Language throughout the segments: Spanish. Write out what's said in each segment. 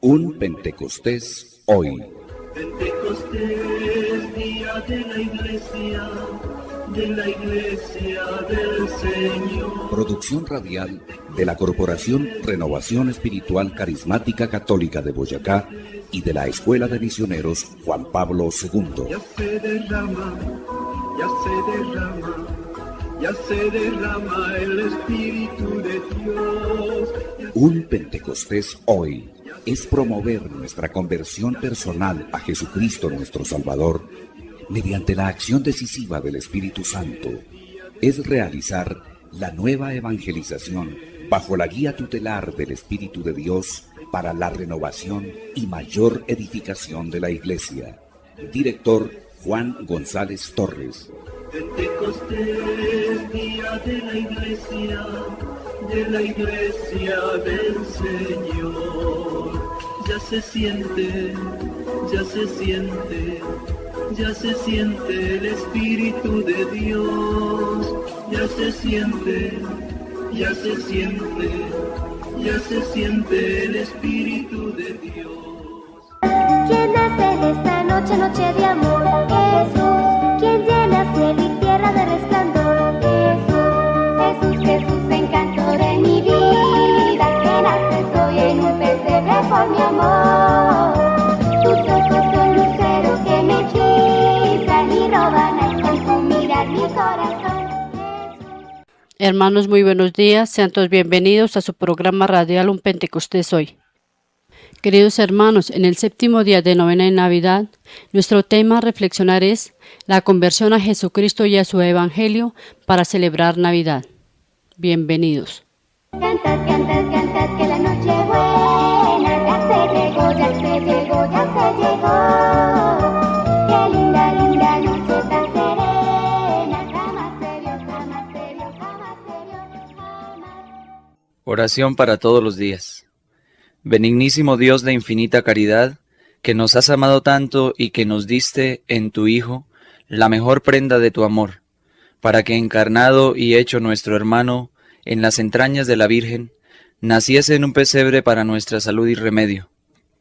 Un Pentecostés hoy. Pentecostés, día de la iglesia del Señor. Producción radial de la Corporación Renovación Espiritual Carismática Católica de Boyacá y de la Escuela de Misioneros Juan Pablo II. Ya se derrama el Espíritu de Dios. Un Pentecostés hoy es promover nuestra conversión personal a Jesucristo nuestro Salvador mediante la acción decisiva del Espíritu Santo. Es realizar la nueva evangelización bajo la guía tutelar del Espíritu de Dios para la renovación y mayor edificación de la Iglesia. Director Juan González Torres. Pentecostés, día de la iglesia del Señor. Ya se siente el Espíritu de Dios. Ya se siente el Espíritu de Dios. ¿Quién nace en esta noche, noche de amor? Jesús. ¿Quién llena cielo y tierra de resplandor? Jesús, encanto de mi vida. Que nace soy en un pesebre por mi amor. Tus ojos son luceros que me hechizan y roban con tu mirar mi corazón. Hermanos, muy buenos días. Sean todos bienvenidos a su programa radial Un Pentecostés hoy. Queridos hermanos, en el séptimo día de novena de Navidad, nuestro tema a reflexionar es la conversión a Jesucristo y a su Evangelio para celebrar Navidad. Bienvenidos. Cantad, cantad, cantad, que la noche buena ya se llegó, ya se llegó, ya se llegó. Qué linda, linda noche tan serena, jamás se vio, jamás se vio, jamás se vio, jamás. Oración para todos los días. Benignísimo Dios de infinita caridad, que nos has amado tanto y que nos diste en tu Hijo la mejor prenda de tu amor, para que encarnado y hecho nuestro hermano en las entrañas de la Virgen, naciese en un pesebre para nuestra salud y remedio.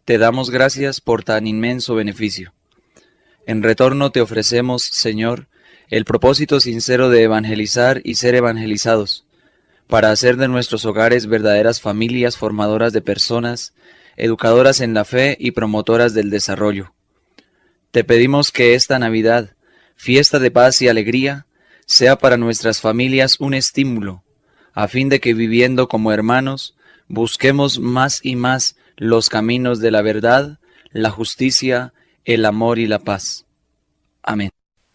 Te damos gracias por tan inmenso beneficio. En retorno te ofrecemos, Señor, el propósito sincero de evangelizar y ser evangelizados, para hacer de nuestros hogares verdaderas familias formadoras de personas, educadoras en la fe y promotoras del desarrollo. Te pedimos que esta Navidad, fiesta de paz y alegría, sea para nuestras familias un estímulo, a fin de que viviendo como hermanos, busquemos más y más los caminos de la verdad, la justicia, el amor y la paz. Amén.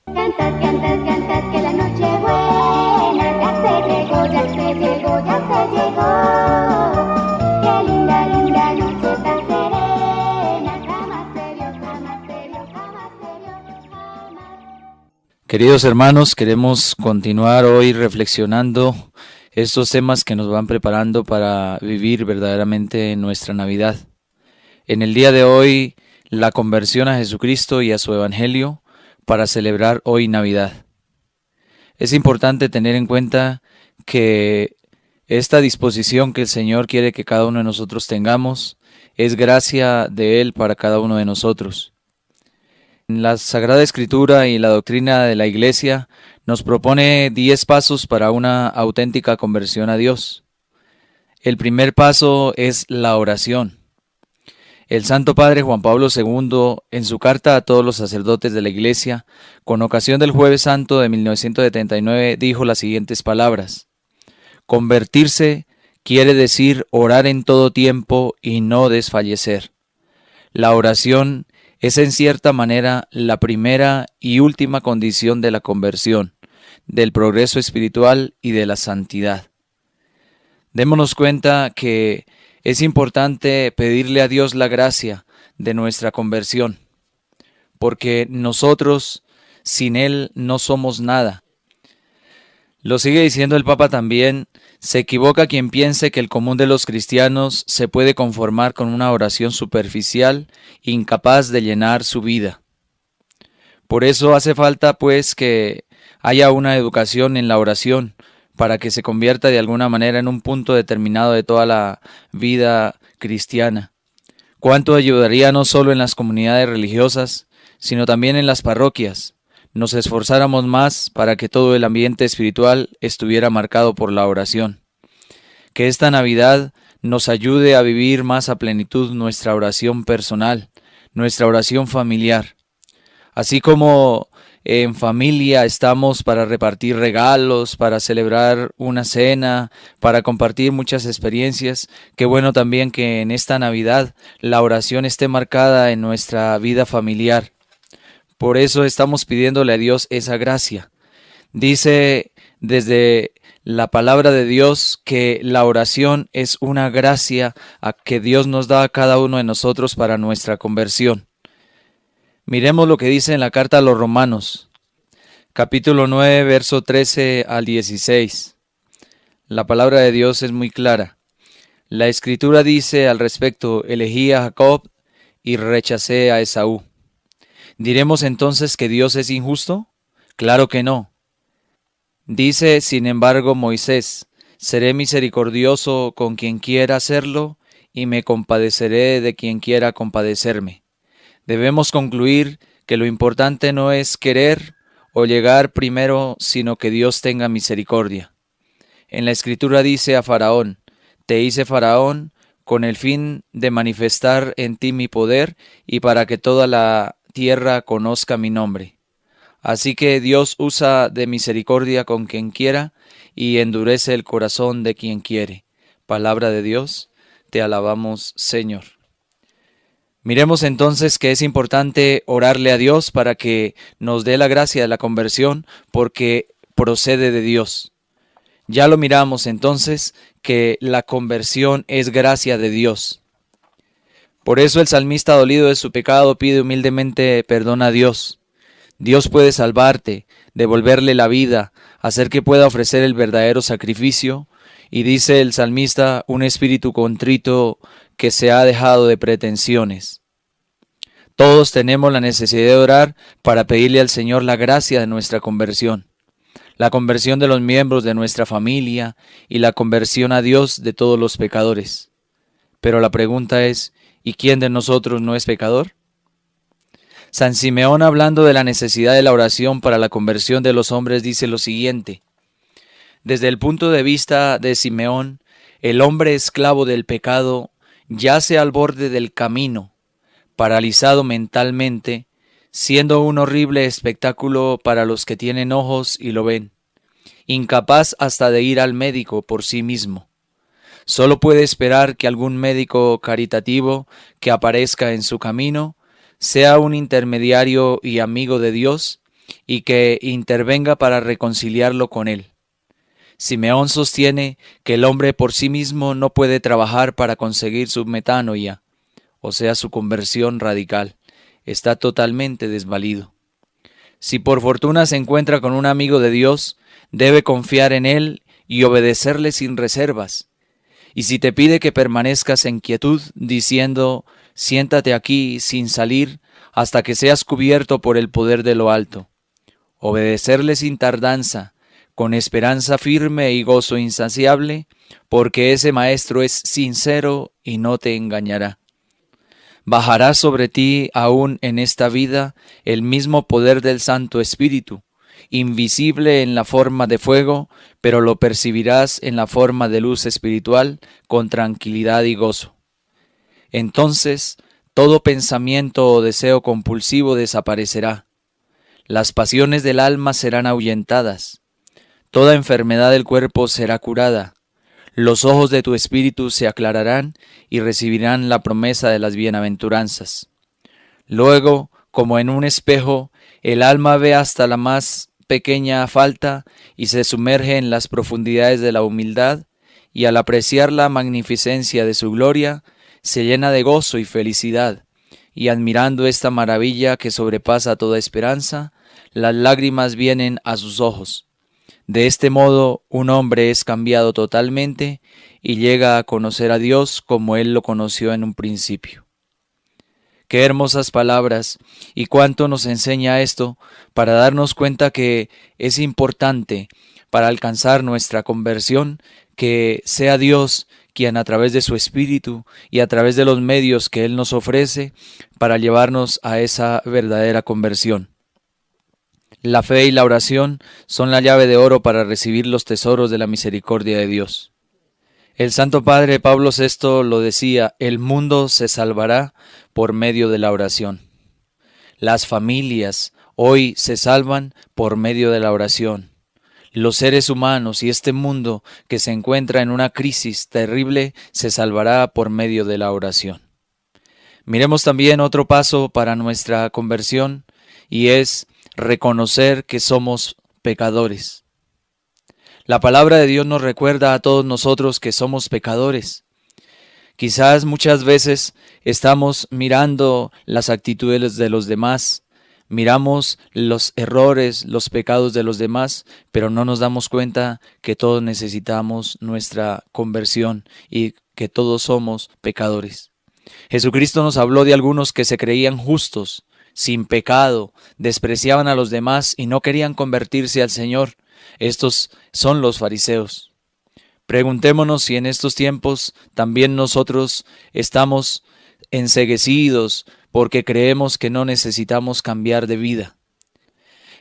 Cantad, cantad, cantad, que la noche buena ya se llegó, ya se llegó, ya se llegó. Qué linda, linda noche tan serena, jamás se vio, jamás se vio, jamás se vio, jamás. Queridos hermanos, queremos continuar hoy reflexionando estos temas que nos van preparando para vivir verdaderamente nuestra Navidad. En el día de hoy, la conversión a Jesucristo y a su Evangelio para celebrar hoy Navidad. Es importante tener en cuenta que esta disposición que el Señor quiere que cada uno de nosotros tengamos es gracia de Él para cada uno de nosotros. En la Sagrada Escritura y la doctrina de la Iglesia nos propone 10 pasos para una auténtica conversión a Dios. El primer paso es la oración. El Santo Padre Juan Pablo II, en su carta a todos los sacerdotes de la Iglesia, con ocasión del Jueves Santo de 1979, dijo las siguientes palabras: convertirse quiere decir orar en todo tiempo y no desfallecer. La oración es en cierta manera la primera y última condición de la conversión, del progreso espiritual y de la santidad. Démonos cuenta que es importante pedirle a Dios la gracia de nuestra conversión, porque nosotros sin Él no somos nada. Lo sigue diciendo el Papa también: se equivoca quien piense que el común de los cristianos se puede conformar con una oración superficial, incapaz de llenar su vida. Por eso hace falta pues que haya una educación en la oración para que se convierta de alguna manera en un punto determinado de toda la vida cristiana. ¿Cuánto ayudaría no solo en las comunidades religiosas, sino también en las parroquias? Nos esforzáramos más para que todo el ambiente espiritual estuviera marcado por la oración. Que esta Navidad nos ayude a vivir más a plenitud nuestra oración personal, nuestra oración familiar. Así como en familia estamos para repartir regalos, para celebrar una cena, para compartir muchas experiencias, qué bueno también que en esta Navidad la oración esté marcada en nuestra vida familiar. Por eso estamos pidiéndole a Dios esa gracia. Dice desde la palabra de Dios que la oración es una gracia que Dios nos da a cada uno de nosotros para nuestra conversión. Miremos lo que dice en la carta a los Romanos, capítulo 9, verso 13 al 16. La palabra de Dios es muy clara. La Escritura dice al respecto: elegí a Jacob y rechacé a Esaú. ¿Diremos entonces que Dios es injusto? Claro que no. Dice, sin embargo, Moisés: seré misericordioso con quien quiera hacerlo y me compadeceré de quien quiera compadecerme. Debemos concluir que lo importante no es querer o llegar primero, sino que Dios tenga misericordia. En la Escritura dice a Faraón: te hice Faraón con el fin de manifestar en ti mi poder y para que toda la tierra conozca mi nombre. Así que Dios usa de misericordia con quien quiera y endurece el corazón de quien quiere. Palabra de Dios, te alabamos, Señor. Miremos entonces que es importante orarle a Dios para que nos dé la gracia de la conversión, porque procede de Dios. Ya lo miramos entonces que la conversión es gracia de Dios. Por eso el salmista, dolido de su pecado, pide humildemente perdón a Dios. Dios puede salvarte, devolverle la vida, hacer que pueda ofrecer el verdadero sacrificio. Y dice el salmista: un espíritu contrito que se ha dejado de pretensiones. Todos tenemos la necesidad de orar para pedirle al Señor la gracia de nuestra conversión, la conversión de los miembros de nuestra familia y la conversión a Dios de todos los pecadores. Pero la pregunta es: ¿y quién de nosotros no es pecador? San Simeón, hablando de la necesidad de la oración para la conversión de los hombres, dice lo siguiente: desde el punto de vista de Simeón, el hombre esclavo del pecado yace al borde del camino, paralizado mentalmente, siendo un horrible espectáculo para los que tienen ojos y lo ven, incapaz hasta de ir al médico por sí mismo. Solo puede esperar que algún médico caritativo que aparezca en su camino sea un intermediario y amigo de Dios y que intervenga para reconciliarlo con él. Simeón sostiene que el hombre por sí mismo no puede trabajar para conseguir su metanoia, o sea, su conversión radical. Está totalmente desvalido. Si por fortuna se encuentra con un amigo de Dios, debe confiar en él y obedecerle sin reservas. Y si te pide que permanezcas en quietud, diciendo: siéntate aquí sin salir hasta que seas cubierto por el poder de lo alto, obedecerle sin tardanza, con esperanza firme y gozo insaciable, porque ese Maestro es sincero y no te engañará. Bajará sobre ti aún en esta vida el mismo poder del Santo Espíritu, invisible en la forma de fuego, pero lo percibirás en la forma de luz espiritual con tranquilidad y gozo. Entonces, todo pensamiento o deseo compulsivo desaparecerá. Las pasiones del alma serán ahuyentadas. Toda enfermedad del cuerpo será curada. Los ojos de tu espíritu se aclararán y recibirán la promesa de las bienaventuranzas. Luego, como en un espejo, el alma ve hasta la más pequeña falta y se sumerge en las profundidades de la humildad, y al apreciar la magnificencia de su gloria, se llena de gozo y felicidad, y admirando esta maravilla que sobrepasa toda esperanza, las lágrimas vienen a sus ojos. De este modo, un hombre es cambiado totalmente y llega a conocer a Dios como él lo conoció en un principio. Qué hermosas palabras y cuánto nos enseña esto para darnos cuenta que es importante para alcanzar nuestra conversión que sea Dios quien a través de su Espíritu y a través de los medios que Él nos ofrece para llevarnos a esa verdadera conversión. La fe y la oración son la llave de oro para recibir los tesoros de la misericordia de Dios. El Santo Padre Pablo VI lo decía: el mundo se salvará por medio de la oración. Las familias hoy se salvan por medio de la oración. Los seres humanos y este mundo que se encuentra en una crisis terrible se salvará por medio de la oración. Miremos también otro paso para nuestra conversión y es reconocer que somos pecadores. La palabra de Dios nos recuerda a todos nosotros que somos pecadores. Quizás muchas veces estamos mirando las actitudes de los demás, miramos los errores, los pecados de los demás, pero no nos damos cuenta que todos necesitamos nuestra conversión y que todos somos pecadores. Jesucristo nos habló de algunos que se creían justos, sin pecado, despreciaban a los demás y no querían convertirse al Señor. Estos son los fariseos. Preguntémonos si en estos tiempos también nosotros estamos enceguecidos porque creemos que no necesitamos cambiar de vida.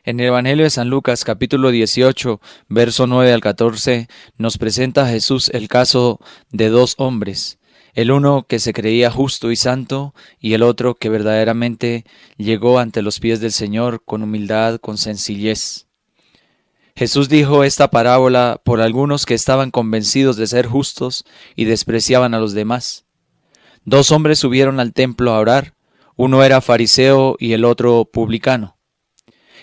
En el Evangelio de San Lucas, capítulo 18, verso 9 al 14, nos presenta a Jesús el caso de dos hombres, el uno que se creía justo y santo y el otro que verdaderamente llegó ante los pies del Señor con humildad, con sencillez. Jesús dijo esta parábola por algunos que estaban convencidos de ser justos y despreciaban a los demás. Dos hombres subieron al templo a orar, uno era fariseo y el otro publicano.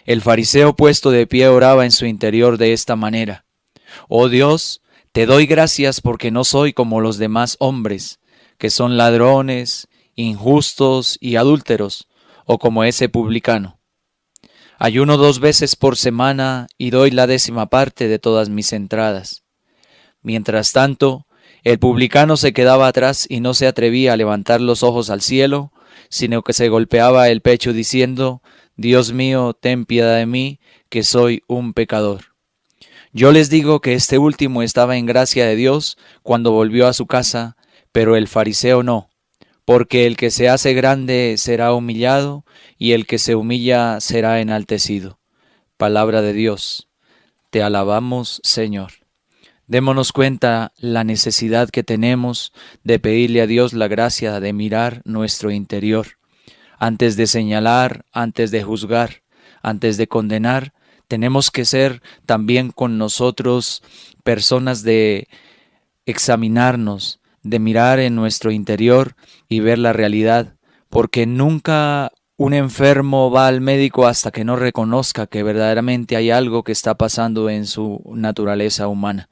El fariseo puesto de pie oraba en su interior de esta manera: Oh Dios, te doy gracias porque no soy como los demás hombres, que son ladrones, injustos y adúlteros, o como ese publicano. Ayuno 2 veces por semana y doy la 10ª parte de todas mis entradas. Mientras tanto, el publicano se quedaba atrás y no se atrevía a levantar los ojos al cielo, sino que se golpeaba el pecho diciendo: Dios mío, ten piedad de mí, que soy un pecador. Yo les digo que este último estaba en gracia de Dios cuando volvió a su casa, pero el fariseo no. Porque el que se hace grande será humillado, y el que se humilla será enaltecido. Palabra de Dios. Te alabamos, Señor. Démonos cuenta la necesidad que tenemos de pedirle a Dios la gracia de mirar nuestro interior. Antes de señalar, antes de juzgar, antes de condenar, tenemos que ser también con nosotros personas de examinarnos, de mirar en nuestro interior y ver la realidad, porque nunca un enfermo va al médico hasta que no reconozca que verdaderamente hay algo que está pasando en su naturaleza humana.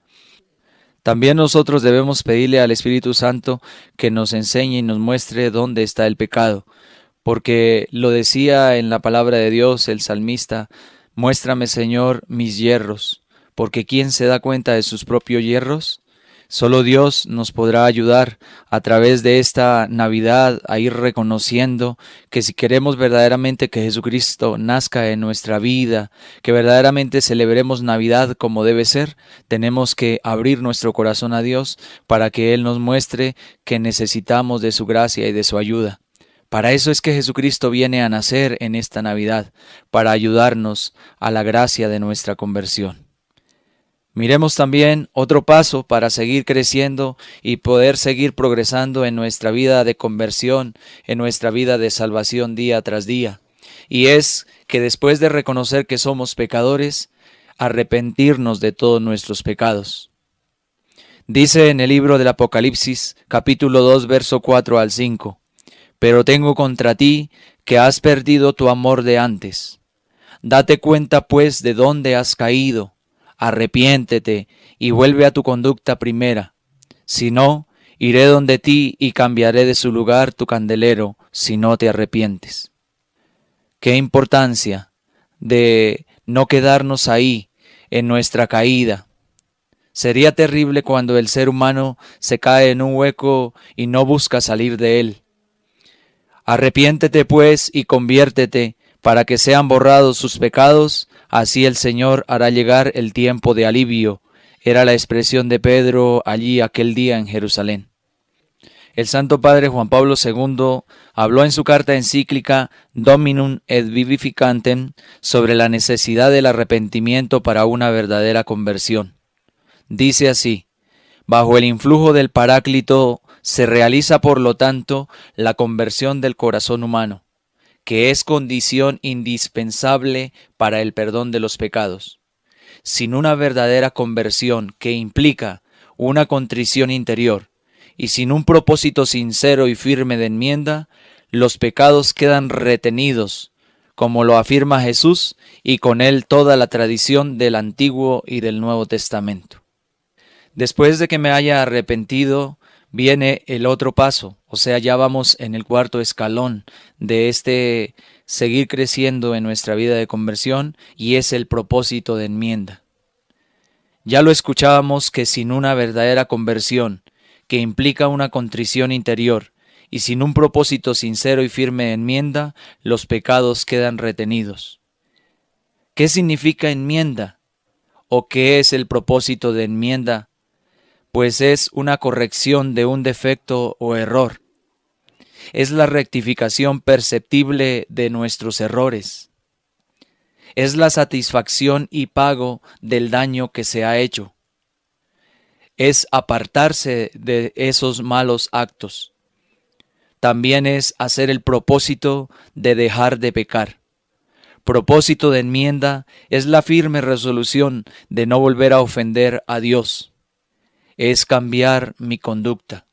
También nosotros debemos pedirle al Espíritu Santo que nos enseñe y nos muestre dónde está el pecado, porque lo decía en la palabra de Dios el salmista: muéstrame, Señor, mis yerros, porque ¿quién se da cuenta de sus propios yerros? Solo Dios nos podrá ayudar a través de esta Navidad a ir reconociendo que si queremos verdaderamente que Jesucristo nazca en nuestra vida, que verdaderamente celebremos Navidad como debe ser, tenemos que abrir nuestro corazón a Dios para que Él nos muestre que necesitamos de su gracia y de su ayuda. Para eso es que Jesucristo viene a nacer en esta Navidad, para ayudarnos a la gracia de nuestra conversión. Miremos también otro paso para seguir creciendo y poder seguir progresando en nuestra vida de conversión, en nuestra vida de salvación día tras día. Y es que después de reconocer que somos pecadores, arrepentirnos de todos nuestros pecados. Dice en el libro del Apocalipsis, capítulo 2, verso 4 al 5, pero tengo contra ti que has perdido tu amor de antes. Date cuenta pues de dónde has caído. Arrepiéntete y vuelve a tu conducta primera. Si no, iré donde ti y cambiaré de su lugar tu candelero, si no te arrepientes. Qué importancia de no quedarnos ahí en nuestra caída. Sería terrible cuando el ser humano se cae en un hueco y no busca salir de él. Arrepiéntete pues y conviértete, para que sean borrados sus pecados, así el Señor hará llegar el tiempo de alivio. Era la expresión de Pedro allí aquel día en Jerusalén. El Santo Padre Juan Pablo II habló en su carta encíclica Dominum et Vivificantem sobre la necesidad del arrepentimiento para una verdadera conversión. Dice así: bajo el influjo del Paráclito se realiza por lo tanto la conversión del corazón humano, que es condición indispensable para el perdón de los pecados. Sin una verdadera conversión que implica una contrición interior y sin un propósito sincero y firme de enmienda, los pecados quedan retenidos, como lo afirma Jesús y con él toda la tradición del Antiguo y del Nuevo Testamento. Después de que me haya arrepentido, viene el otro paso, o sea, ya vamos en el cuarto escalón de este seguir creciendo en nuestra vida de conversión, y es el propósito de enmienda. Ya lo escuchábamos que sin una verdadera conversión, que implica una contrición interior, y sin un propósito sincero y firme de enmienda, los pecados quedan retenidos. ¿Qué significa enmienda? ¿O qué es el propósito de enmienda? Pues es una corrección de un defecto o error. Es la rectificación perceptible de nuestros errores. Es la satisfacción y pago del daño que se ha hecho. Es apartarse de esos malos actos. También es hacer el propósito de dejar de pecar. Propósito de enmienda es la firme resolución de no volver a ofender a Dios. Es cambiar mi conducta.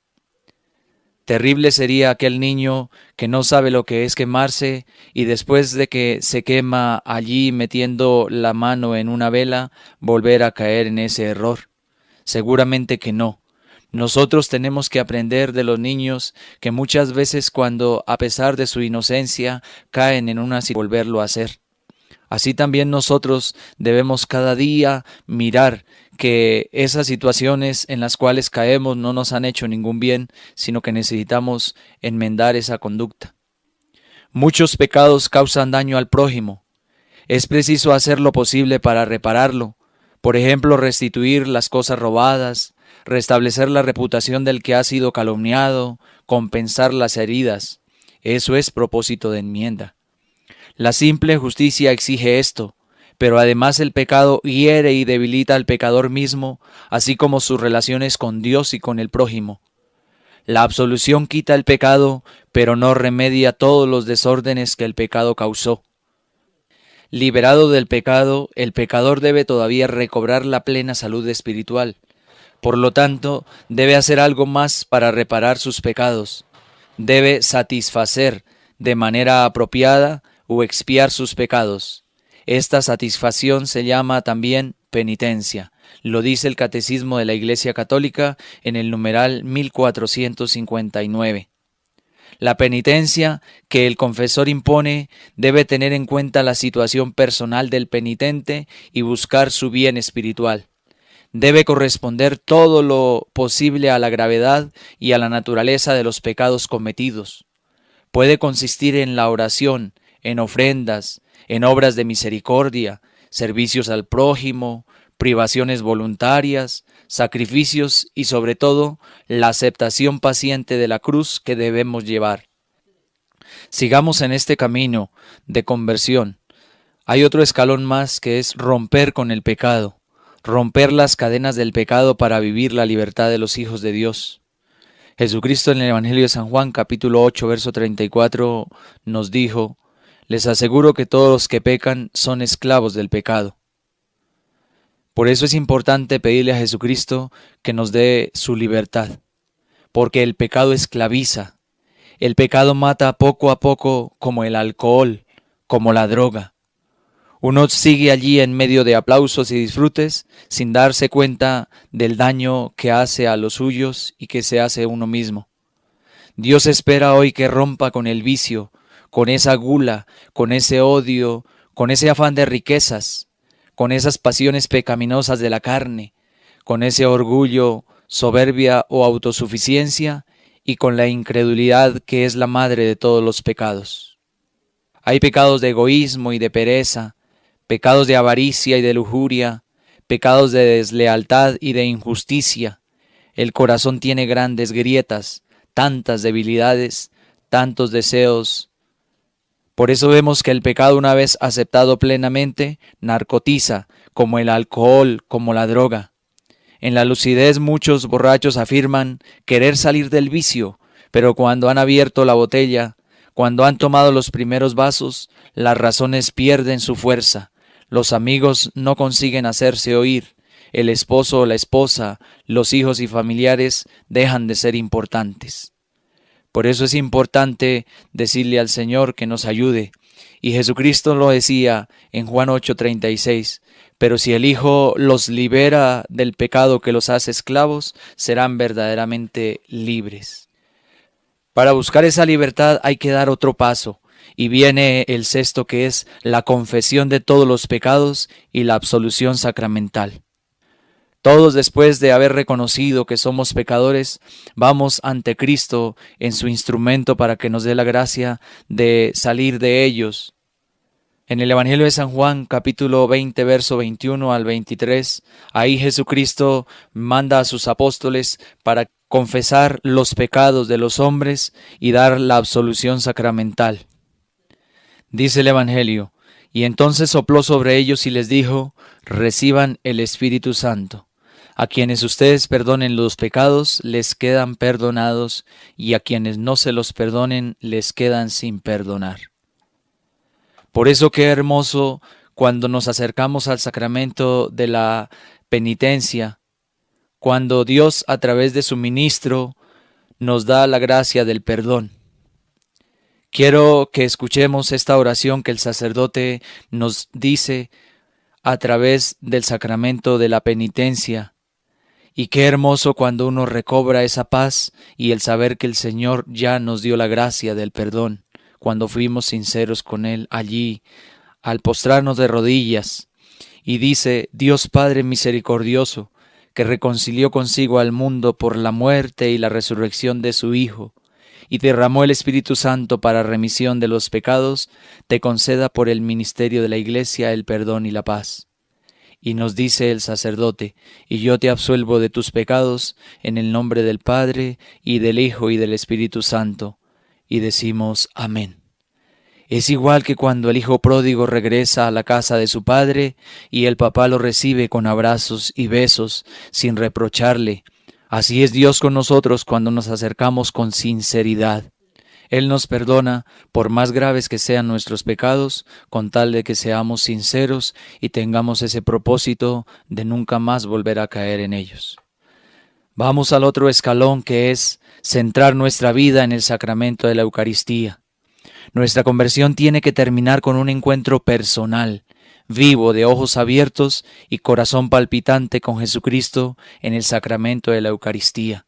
Terrible sería aquel niño que no sabe lo que es quemarse y después de que se quema allí metiendo la mano en una vela, volver a caer en ese error. Seguramente que no. Nosotros tenemos que aprender de los niños que muchas veces cuando, a pesar de su inocencia, caen en una sin volverlo a hacer. Así también nosotros debemos cada día mirar que esas situaciones en las cuales caemos no nos han hecho ningún bien, sino que necesitamos enmendar esa conducta. Muchos pecados causan daño al prójimo. Es preciso hacer lo posible para repararlo. Por ejemplo, restituir las cosas robadas, restablecer la reputación del que ha sido calumniado, compensar las heridas. Eso es propósito de enmienda. La simple justicia exige esto, pero además el pecado hiere y debilita al pecador mismo, así como sus relaciones con Dios y con el prójimo. La absolución quita el pecado, pero no remedia todos los desórdenes que el pecado causó. Liberado del pecado, el pecador debe todavía recobrar la plena salud espiritual. Por lo tanto, debe hacer algo más para reparar sus pecados. Debe satisfacer de manera apropiada o expiar sus pecados. Esta satisfacción se llama también penitencia. Lo dice el Catecismo de la Iglesia Católica en el numeral 1459. La penitencia que el confesor impone debe tener en cuenta la situación personal del penitente y buscar su bien espiritual. Debe corresponder todo lo posible a la gravedad y a la naturaleza de los pecados cometidos. Puede consistir en la oración, en ofrendas, en obras de misericordia, servicios al prójimo, privaciones voluntarias, sacrificios y sobre todo la aceptación paciente de la cruz que debemos llevar. Sigamos en este camino de conversión. Hay otro escalón más que es romper con el pecado, romper las cadenas del pecado para vivir la libertad de los hijos de Dios. Jesucristo en el Evangelio de San Juan, capítulo 8, verso 34, nos dijo: les aseguro que todos los que pecan son esclavos del pecado. Por eso es importante pedirle a Jesucristo que nos dé su libertad, porque el pecado esclaviza. El pecado mata poco a poco como el alcohol, como la droga. Uno sigue allí en medio de aplausos y disfrutes sin darse cuenta del daño que hace a los suyos y que se hace uno mismo. Dios espera hoy que rompa con el vicio, con esa gula, con ese odio, con ese afán de riquezas, con esas pasiones pecaminosas de la carne, con ese orgullo, soberbia o autosuficiencia, y con la incredulidad que es la madre de todos los pecados. Hay pecados de egoísmo y de pereza, pecados de avaricia y de lujuria, pecados de deslealtad y de injusticia. El corazón tiene grandes grietas, tantas debilidades, tantos deseos. Por eso vemos que el pecado, una vez aceptado plenamente, narcotiza, como el alcohol, como la droga. En la lucidez muchos borrachos afirman querer salir del vicio, pero cuando han abierto la botella, cuando han tomado los primeros vasos, las razones pierden su fuerza, los amigos no consiguen hacerse oír, el esposo o la esposa, los hijos y familiares dejan de ser importantes. Por eso es importante decirle al Señor que nos ayude. Y Jesucristo lo decía en Juan 8:36, pero si el Hijo los libera del pecado que los hace esclavos, serán verdaderamente libres. Para buscar esa libertad hay que dar otro paso, y viene el sexto, que es la confesión de todos los pecados y la absolución sacramental. Todos, después de haber reconocido que somos pecadores, vamos ante Cristo en su instrumento para que nos dé la gracia de salir de ellos. En el Evangelio de San Juan, capítulo 20, verso 21 al 23, ahí Jesucristo manda a sus apóstoles para confesar los pecados de los hombres y dar la absolución sacramental. Dice el Evangelio: y entonces sopló sobre ellos y les dijo: reciban el Espíritu Santo. A quienes ustedes perdonen los pecados, les quedan perdonados, y a quienes no se los perdonen, les quedan sin perdonar. Por eso qué hermoso cuando nos acercamos al sacramento de la penitencia, cuando Dios a través de su ministro nos da la gracia del perdón. Quiero que escuchemos esta oración que el sacerdote nos dice a través del sacramento de la penitencia. Y qué hermoso cuando uno recobra esa paz y el saber que el Señor ya nos dio la gracia del perdón, cuando fuimos sinceros con Él allí, al postrarnos de rodillas. Y dice: Dios Padre misericordioso, que reconcilió consigo al mundo por la muerte y la resurrección de su Hijo, y derramó el Espíritu Santo para remisión de los pecados, te conceda por el ministerio de la Iglesia el perdón y la paz. Y nos dice el sacerdote: y yo te absuelvo de tus pecados en el nombre del Padre, y del Hijo, y del Espíritu Santo. Y decimos amén. Es igual que cuando el hijo pródigo regresa a la casa de su padre y el papá lo recibe con abrazos y besos sin reprocharle. Así es Dios con nosotros cuando nos acercamos con sinceridad. Él nos perdona por más graves que sean nuestros pecados, con tal de que seamos sinceros y tengamos ese propósito de nunca más volver a caer en ellos. Vamos al otro escalón, que es centrar nuestra vida en el sacramento de la Eucaristía. Nuestra conversión tiene que terminar con un encuentro personal, vivo, de ojos abiertos y corazón palpitante con Jesucristo en el sacramento de la Eucaristía.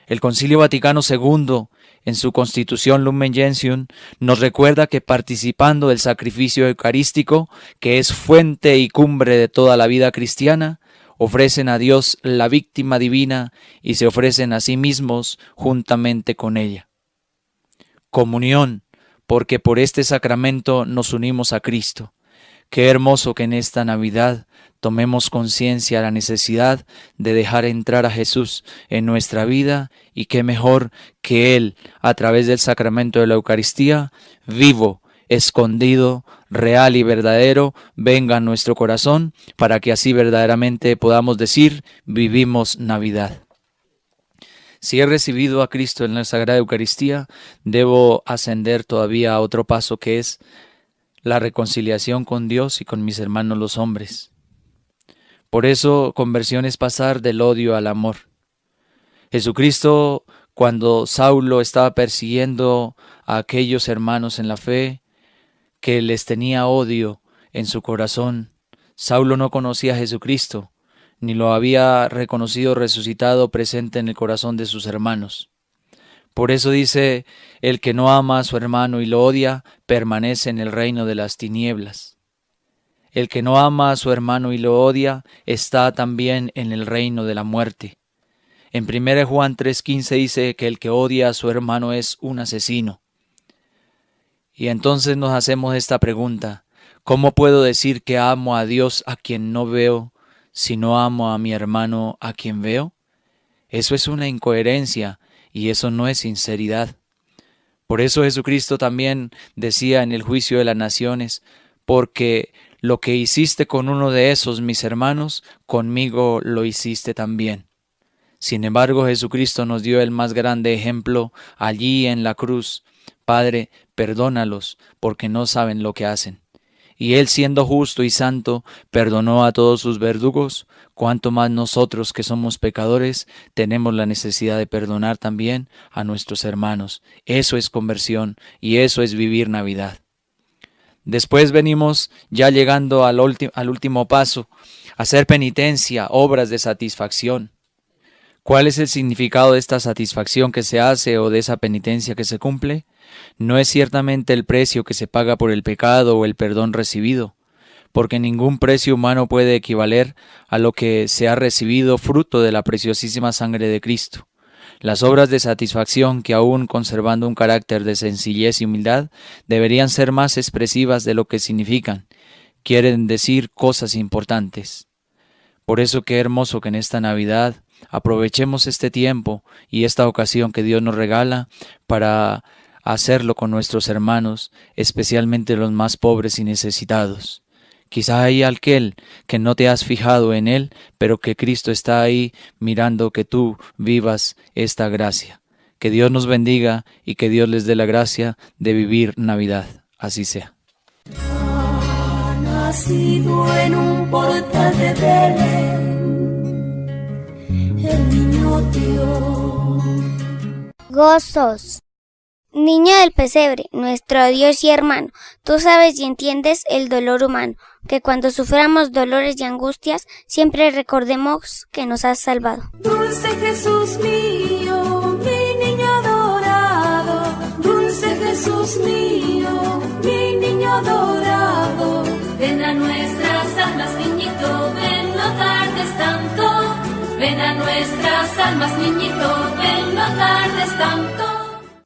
El Concilio Vaticano II, en su Constitución Lumen Gentium, nos recuerda que participando del sacrificio eucarístico, que es fuente y cumbre de toda la vida cristiana, ofrecen a Dios la víctima divina y se ofrecen a sí mismos juntamente con ella. Comunión, porque por este sacramento nos unimos a Cristo. Qué hermoso que en esta Navidad tomemos conciencia de la necesidad de dejar entrar a Jesús en nuestra vida, y qué mejor que Él, a través del sacramento de la Eucaristía, vivo, escondido, real y verdadero, venga a nuestro corazón, para que así verdaderamente podamos decir: vivimos Navidad. Si he recibido a Cristo en la Sagrada Eucaristía, debo ascender todavía a otro paso, que es la reconciliación con Dios y con mis hermanos los hombres. Por eso, conversión es pasar del odio al amor. Jesucristo, cuando Saulo estaba persiguiendo a aquellos hermanos en la fe, que les tenía odio en su corazón, Saulo no conocía a Jesucristo, ni lo había reconocido resucitado presente en el corazón de sus hermanos. Por eso dice: el que no ama a su hermano y lo odia, permanece en el reino de las tinieblas. El que no ama a su hermano y lo odia, está también en el reino de la muerte. En 1 Juan 3:15 dice que el que odia a su hermano es un asesino. Y entonces nos hacemos esta pregunta: ¿cómo puedo decir que amo a Dios a quien no veo si no amo a mi hermano a quien veo? Eso es una incoherencia y eso no es sinceridad. Por eso Jesucristo también decía en el juicio de las naciones: porque lo que hiciste con uno de esos mis hermanos, conmigo lo hiciste también. Sin embargo, Jesucristo nos dio el más grande ejemplo allí en la cruz: Padre, perdónalos, porque no saben lo que hacen. Y Él, siendo justo y santo, perdonó a todos sus verdugos. Cuanto más nosotros, que somos pecadores, tenemos la necesidad de perdonar también a nuestros hermanos. Eso es conversión y eso es vivir Navidad. Después venimos ya llegando al último paso: hacer penitencia, obras de satisfacción. ¿Cuál es el significado de esta satisfacción que se hace o de esa penitencia que se cumple? No es ciertamente el precio que se paga por el pecado o el perdón recibido, porque ningún precio humano puede equivaler a lo que se ha recibido fruto de la preciosísima sangre de Cristo. Las obras de satisfacción, que aún conservando un carácter de sencillez y humildad, deberían ser más expresivas de lo que significan. Quieren decir cosas importantes. Por eso qué hermoso que en esta Navidad aprovechemos este tiempo y esta ocasión que Dios nos regala para hacerlo con nuestros hermanos, especialmente los más pobres y necesitados. Quizá hay aquel que no te has fijado en él, pero que Cristo está ahí mirando que tú vivas esta gracia. Que Dios nos bendiga y que Dios les dé la gracia de vivir Navidad. Así sea. Ha nacido en un portal de Belén el niño Dios. Gozos. Niño del pesebre, nuestro Dios y hermano, tú sabes y entiendes el dolor humano, que cuando suframos dolores y angustias, siempre recordemos que nos has salvado. Dulce Jesús mío, mi niño adorado, dulce Jesús mío, mi niño adorado, ven a nuestras almas, niñito, ven, no tardes tanto, ven a nuestras almas, niñito, ven, no tardes tanto.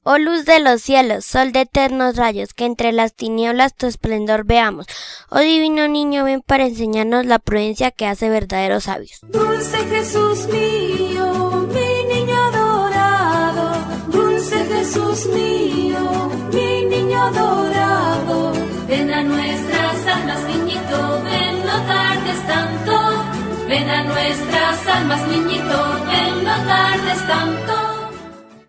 Oh luz de los cielos, sol de eternos rayos, que entre las tinieblas tu esplendor veamos. Oh divino niño, ven para enseñarnos la prudencia que hace verdaderos sabios. Dulce Jesús mío, mi niño adorado, dulce Jesús mío, mi niño adorado, ven a nuestras almas, niñito, ven, no tardes tanto, ven a nuestras almas, niñito, ven, no tardes tanto.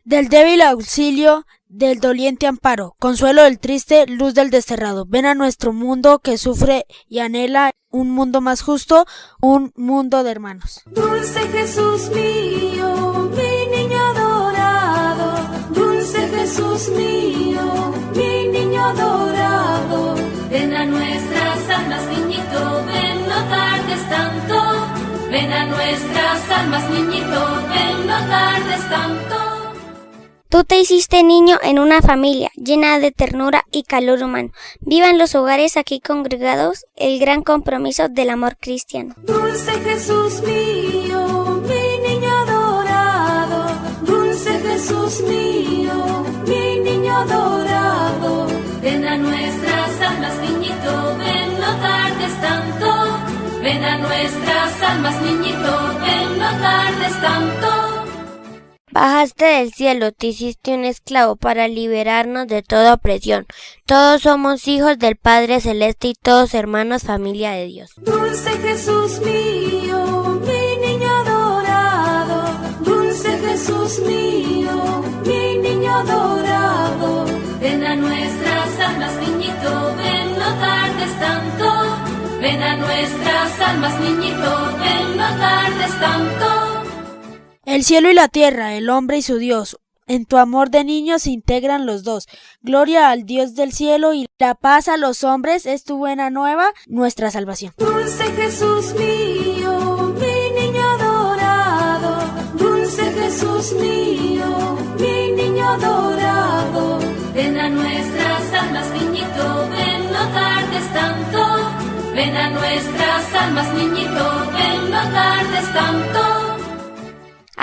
Del débil auxilio, del doliente amparo, consuelo del triste, luz del desterrado. Ven a nuestro mundo que sufre y anhela un mundo más justo, un mundo de hermanos. Dulce Jesús mío, mi niño adorado, dulce Jesús mío, mi niño adorado, ven a nuestras almas, niñito, ven, no tardes tanto, ven a nuestras almas, niñito, ven, no tardes tanto. Tú te hiciste niño en una familia llena de ternura y calor humano. Viva en los hogares aquí congregados el gran compromiso del amor cristiano. Dulce Jesús mío, mi niño adorado, dulce Jesús mío, mi niño adorado, ven a nuestras almas, niñito, ven, no tardes tanto, ven a nuestras almas, niñito, ven, no tardes tanto. Bajaste del cielo, te hiciste un esclavo para liberarnos de toda opresión. Todos somos hijos del Padre Celeste y todos hermanos, familia de Dios. Dulce Jesús mío, mi niño adorado, dulce Jesús mío, mi niño adorado, ven a nuestras almas, niñito, ven, no tardes tanto, ven a nuestras almas, niñito, ven, no tardes tanto. El cielo y la tierra, el hombre y su Dios, en tu amor de niño se integran los dos. Gloria al Dios del cielo y la paz a los hombres es tu buena nueva, nuestra salvación. Dulce Jesús mío, mi niño adorado, dulce Jesús mío, mi niño adorado, ven a nuestras almas, niñito, ven, no tardes tanto, ven a nuestras almas, niñito, ven, no tardes tanto.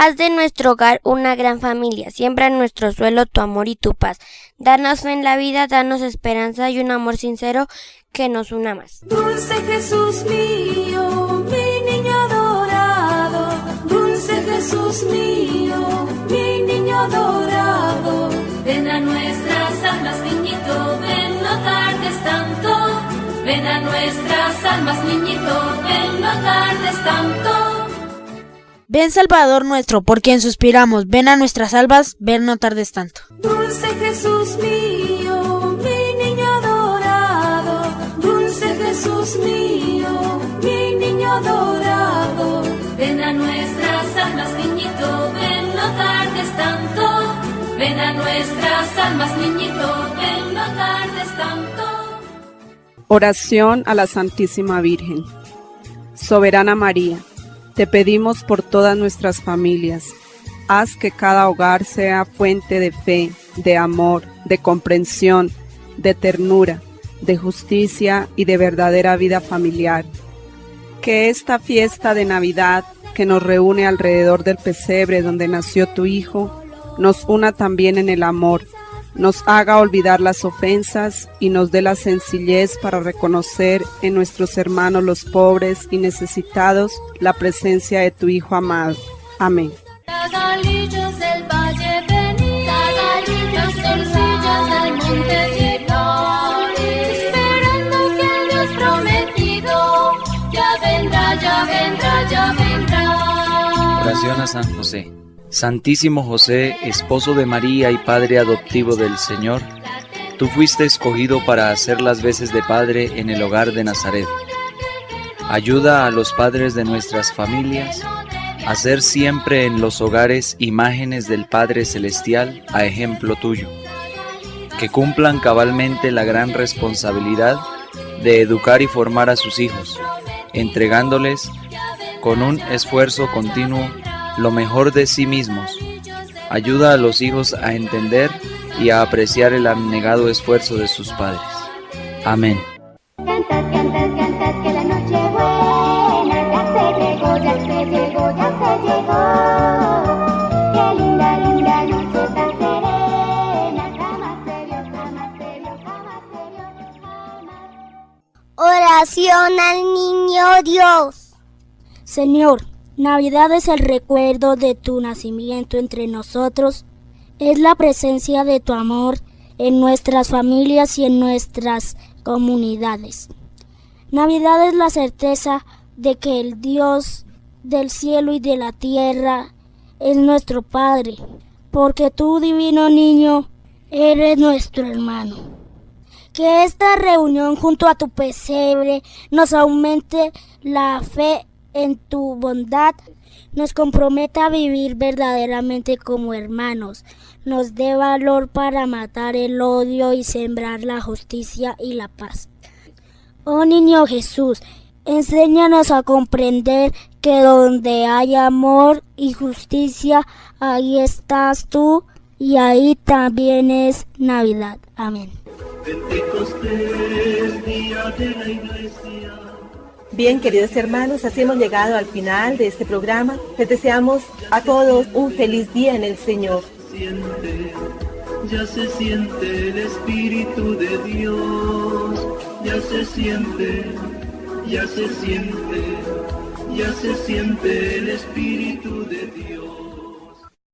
Haz de nuestro hogar una gran familia, siembra en nuestro suelo tu amor y tu paz. Danos fe en la vida, danos esperanza y un amor sincero que nos una más. Dulce Jesús mío, mi niño adorado, dulce Jesús mío, mi niño adorado, ven a nuestras almas, niñito, ven, no tardes tanto, ven a nuestras almas, niñito, ven, no tardes tanto. Ven Salvador nuestro, por quien suspiramos, ven a nuestras almas, ven no tardes tanto. Dulce Jesús mío, mi niño adorado, dulce Jesús mío, mi niño adorado, ven a nuestras almas, niñito, ven, no tardes tanto, ven a nuestras almas, niñito, ven, no tardes tanto. Oración a la Santísima Virgen. Soberana María, te pedimos por todas nuestras familias. Haz que cada hogar sea fuente de fe, de amor, de comprensión, de ternura, de justicia y de verdadera vida familiar. Que esta fiesta de Navidad que nos reúne alrededor del pesebre donde nació tu Hijo, nos una también en el amor, nos haga olvidar las ofensas y nos dé la sencillez para reconocer en nuestros hermanos los pobres y necesitados la presencia de tu Hijo amado. Amén. Zagalillos del valle venid, zagalillos torcillos del monte llegar, esperando que el Dios prometido ya vendrá, ya vendrá, ya vendrá. Oración a San José. Santísimo José, esposo de María y padre adoptivo del Señor, tú fuiste escogido para hacer las veces de padre en el hogar de Nazaret. Ayuda a los padres de nuestras familias a ser siempre en los hogares imágenes del Padre Celestial a ejemplo tuyo, que cumplan cabalmente la gran responsabilidad de educar y formar a sus hijos, entregándoles con un esfuerzo continuo lo mejor de sí mismos. Ayuda a los hijos a entender y a apreciar el abnegado esfuerzo de sus padres. Amén. Cantad, cantad, cantad, que la noche buena ya se llegó, ya se llegó, ya se llegó. Qué linda, linda noche tan serena, jamás se vio, jamás se vio, jamás se vio, jamás. Oración al Niño Dios. Señor, Navidad es el recuerdo de tu nacimiento entre nosotros, es la presencia de tu amor en nuestras familias y en nuestras comunidades. Navidad es la certeza de que el Dios del cielo y de la tierra es nuestro Padre, porque tú, divino niño, eres nuestro hermano. Que esta reunión junto a tu pesebre nos aumente la fe en tu bondad, nos comprometa a vivir verdaderamente como hermanos, nos dé valor para matar el odio y sembrar la justicia y la paz. Oh Niño Jesús, enséñanos a comprender que donde hay amor y justicia, ahí estás tú y ahí también es Navidad. Amén. Pentecostés, día de la iglesia. Bien, queridos hermanos, así hemos llegado al final de este programa. Les deseamos a todos un feliz día en el Señor. Ya se siente el Espíritu de Dios, ya se siente, ya se siente, ya se siente el Espíritu de Dios.